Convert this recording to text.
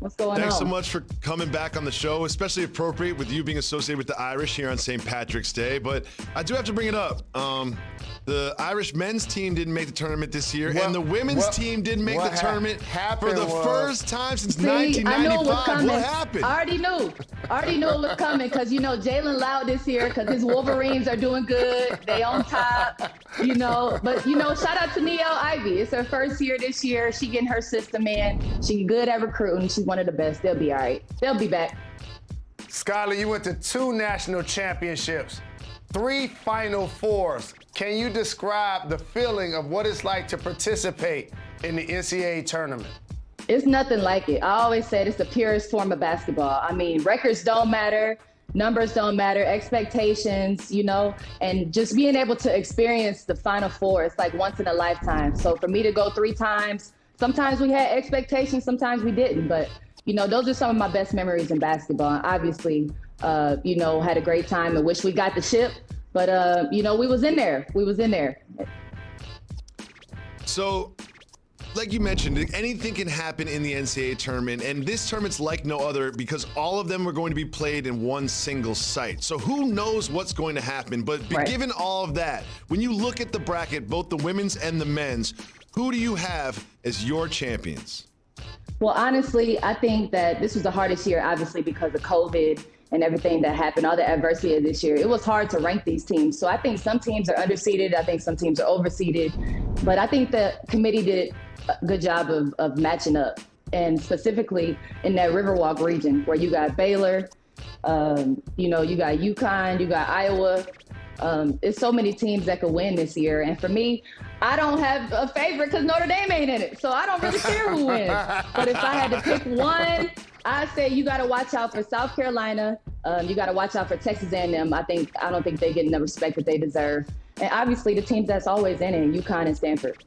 What's going on? Thanks so much for coming back on the show, especially appropriate with you being associated with the Irish here on St. Patrick's Day. But I do have to bring it up. The Irish men's team didn't make the tournament this year, and the women's team didn't make the tournament for the first time since 1995. I knew it was coming. What happened? I already knew it was coming because, Jalen Loud this year because his Wolverines are doing good. They on top, But, shout out to Niele Ivy. It's her first year this year. She getting her system in. She good at recruiting. She's one of the best. They'll be all right. They'll be back. Skylar, you went to 2 national championships, 3 Final Fours. Can you describe the feeling of what it's like to participate in the NCAAA tournament? It's nothing like it. I always said it's the purest form of basketball. I mean, records don't matter, numbers don't matter, expectations, and just being able to experience the Final Four, it's like once in a lifetime. So for me to go 3 times, sometimes we had expectations, sometimes we didn't, but those are some of my best memories in basketball. Obviously, had a great time and wish we got the ship. But, we was in there. So, like you mentioned, anything can happen in the NCAA tournament, and this tournament's like no other because all of them are going to be played in one single site. So who knows what's going to happen? But given all of that, when you look at the bracket, both the women's and the men's, who do you have as your champions? Well, honestly, I think that this was the hardest year, obviously, because of COVID and everything that happened, all the adversity of this year. It was hard to rank these teams. So I think some teams are underseeded. I think some teams are overseeded. But I think the committee did a good job of matching up. And specifically in that Riverwalk region where you got Baylor, you got UConn, you got Iowa. It's so many teams that could win this year. And for me, I don't have a favorite because Notre Dame ain't in it. So I don't really care who wins. But if I had to pick one, I'd say you got to watch out for South Carolina. You got to watch out for Texas A&M. I don't think they get the respect that they deserve. And obviously the teams that's always in it, UConn and Stanford.